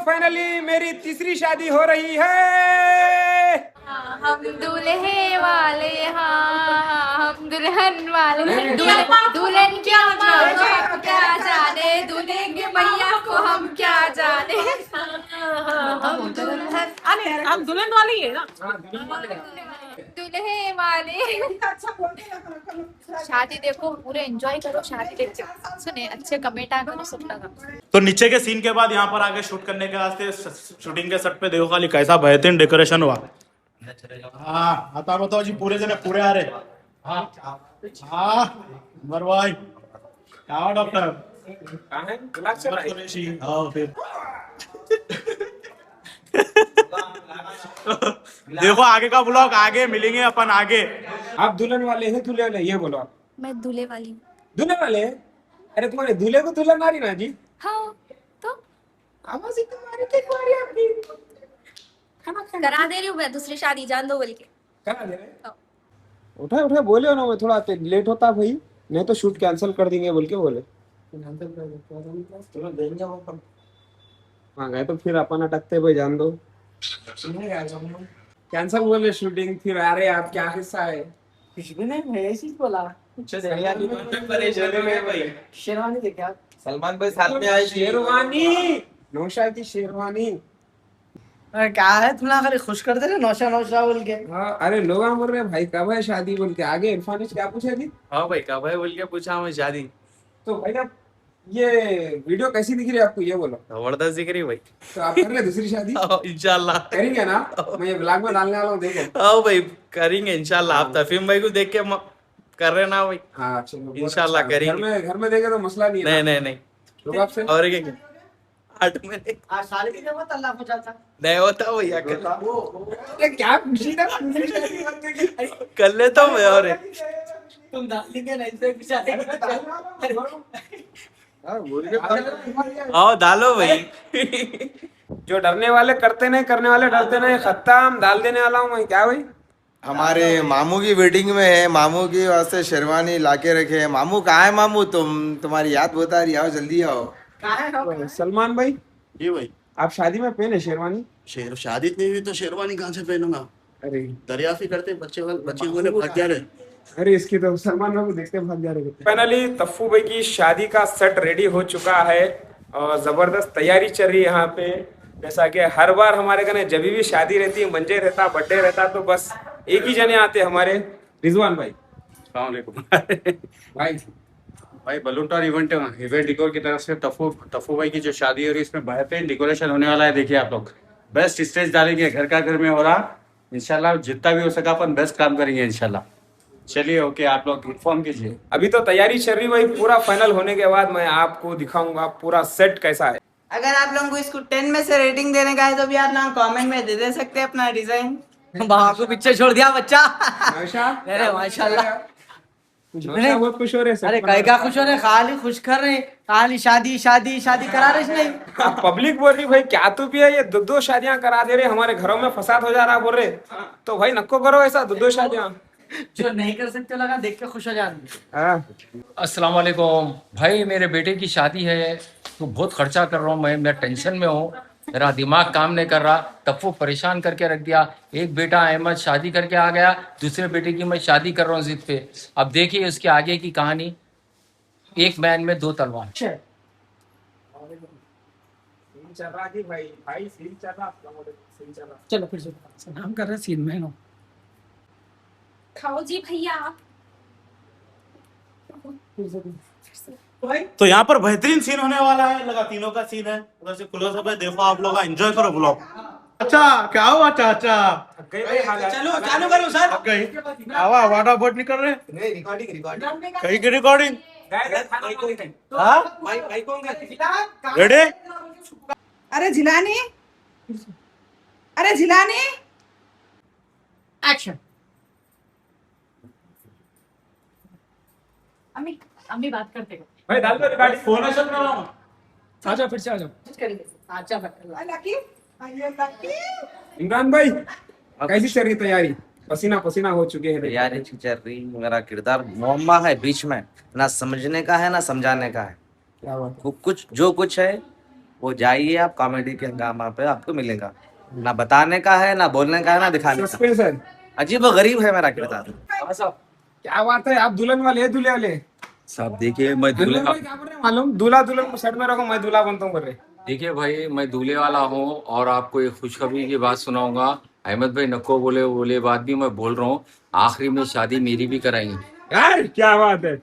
Finally मेरी तीसरी शादी हो रही है। हम दूल्हे वाले हाँ हम दुल्हन वाले दुल्हन क्या हम क्या जाने दूल्हे के भैया को हम क्या जाने हम दुल्हन वाले ही है ना दूल्हे वाले। शादी देखो पूरे एंजॉय करो शादी देख के सुने अच्छे कमेंट आ करो सब लगा। तो नीचे के सीन के बाद यहाँ पर आगे शूट करने के वास्ते शूटिंग के सेट पे देखो खाली कैसा बेहतरीन डेकोरेशन हुआ। हाँ आता बताओ जी पूरे जने पूरे आ रहे। हाँ हाँ भाई क्या डॉक्टर कहाँ है? गुलाब चल रहा है। हाँ फिर देखो आगे का ब्लॉग आगे मिलेंगे अपन आगे। आप दुल्हन वाले हैं दूल्हे वाले ये बोलो आप। मैं दूल्हे वाली हूँ। दुल्हन वाले हैं? अरे तुम्हारे दूल्हे को दुल्हन आ रही ना जी। हाँ तो आवाज ही तुम्हारी तुम्हारी आपकी खाना खाना करा दे रही हूँ मैं दूसरी शादी जान दो बोल के। करा दे रहे। उठा उठा बोले ना मैं थोड़ा लेट होता भाई नहीं तो शूट कैंसिल कर देंगे बोल के बोले। हाँ गए तो फिर अपन अटकते भाई जान दो कैंसिल बोले शूटिंग फिर आ रहे आप क्या किस्सा है? कुछ भी नहीं मैं ऐसे ही बोला शेरवानी देखे आप सलमान भाई साथ में आए शेरवानी नौशाद की शेरवानी। अरे क्या है तुमने खाली खुश कर दे रहे नौशा नौशा बोल के। हाँ अरे लोग बोल रहे भाई कब है शादी बोल के आगे इरफान ने क्या पूछा थी? हाँ भाई कब है बोल के पूछा हमें शादी। तो भाई ना ये वीडियो कैसी दिख रही है आपको ये बोलो। जबरदस्त दिख रही भाई। तो आप कर रहे दूसरी शादी? इंशाल्लाह करेंगे ना? मैं ये ब्लॉग में डालने वाला हूँ देखो। हाँ भाई करेंगे इंशाल्लाह। आप तफीम भाई को देख के कर रहे ना भाई। हाँ चलो इंशाल्लाह करेंगे। घर में देखे तो मसला नहीं है। नहीं लोग आपसे और क्या 8 महीने आज साल की जब अल्लाह को जाता नहीं होता भैया अरे क्या खुशी था दूसरी शादी करने की। कर लेता हूँ मैं और तुम डाल देंगे नहीं तो बेचारे आओ डालो भाई। जो डरने वाले करते नहीं करने वाले डरते नहीं खत्म डाल देने वाला हूँ मैं क्या भाई। हमारे मामू की वेडिंग में है मामू की वास्ते शेरवानी लाके रखे हैं। मामू कहाँ है मामू तुम्हारी याद बता रही आओ जल्दी आओ। सलमान भाई जी भाई आप शादी में पहने शेरवानी? शादी नहीं हुई तो शेरवानी कहाँ से पहनूंगा। अरे दरियाफी करते बच्चे वाले भाग जा रहे। अरे इसकी तो सलमान भाई को देखते भाग जा रहे। फाइनली तफ्फू भाई की शादी का सेट रेडी हो चुका है और जबरदस्त तैयारी चल रही है यहाँ पे। जैसा कि हर बार हमारे घर जब भी शादी रहती है मंजे रहता बर्थडे रहता तो बस एक ही जने आते हमारे रिजवान भाई। भाई भाई बलून टॉर इवेंट डिकोर की तरफ से टफू भाई की जो शादी हो रही है इसमें बेहतरीन डेकोरेशन होने वाला है। देखिए आप लोग बेस्ट स्टेज डालेंगे घर का घर में हो रहा इंशाल्लाह जितना भी हो सका अपन बेस्ट काम करेंगे इंशाल्लाह। चलिए ओके आप लोग इन्फॉर्म कीजिए। अभी तो तैयारी चल रही भाई पूरा फाइनल होने के बाद मैं आपको दिखाऊंगा पूरा सेट कैसा है। अगर आप लोगों को इसको 10 में से रेटिंग देने का है तो भी आप लोग कमेंट में दे सकते हैं अपना डिजाइन। बाबा को पीछे छोड़ दिया बच्चा। अरे माशाल्लाह बहुत खुश हो रहे अरे कई का खुश हो रहे खाली खुश कर रहे खाली शादी शादी शादी करा रहे नहीं। पब्लिक बोल रही भाई क्या तू भी है ये दो शादियां करा दे रहे हमारे घरों में फसाद हो जा रहा बोल रहे। तो भाई नको करो ऐसा दो शादियां जो नहीं कर सकते लगा देख के खुश हो जाएंगे। अस्सलाम वालेकुम भाई मेरे बेटे की शादी है तो बहुत खर्चा कर रहा हूँ मैं टेंशन में हूँ। मेरा दिमाग काम नहीं कर रहा तफ्फू परेशान करके रख दिया। एक बेटा अहमद शादी करके आ गया दूसरे बेटे की मैं शादी कर रहा हूँ जिद पे। अब देखिए उसके आगे की कहानी एक मैन में 2 तलवार। चलो फिर से नाम कर रहे सीन में खाओ जी भैया। तो यहाँ पर बेहतरीन सीन होने वाला है लगा तीनों का सीन है उधर से क्लोजअप है देखो आप लोग एंजॉय करो ब्लॉग। अच्छा क्या हुआ चाचा चलो चालू करो सर। आवा वाटा बोट नहीं कर रहे कहीं की रिकॉर्डिंग रेडी। अरे झिलानी एक्शन। अम्मी अम्मी बात करते भाई डाल दो रिकॉर्डिंग फोन है सब ना आ जाओ फिर से आ जाओ। अच्छा इमरान भाई कैसी चल रही तैयारी? पसीना पसीना हो चुके हैं। तैयारी चल रही मेरा किरदार मुअम्मा है बीच में ना समझने का है ना समझाने का है। क्या बात वो कुछ जो कुछ है वो जाइए आप, कॉमेडी के हंगामा पे आपको मिलेगा। ना बताने का है, ना बोलने का है, ना दिखाने का। सस्पेंस है। अजीब व गरीब है मेरा किरदार। क्या बात है, आप दुल्हन वाले हैं दूल्हे वाले? साहब देखिए मैं दूल्हे भाई क्या बोल रहे हैं मालूम, दूल्हा दुल्हन को साइड में रखो, मैं दूल्हा बनता हूँ बोल रहे। देखिए भाई मैं दूल्हे वाला हूँ और आपको एक खुशखबरी की बात सुनाऊंगा। अहमद भाई नको बोले बोले बात भी मैं बोल रहा हूँ, आखिरी में शादी मेरी भी कराएंगे। यार क्या बात है।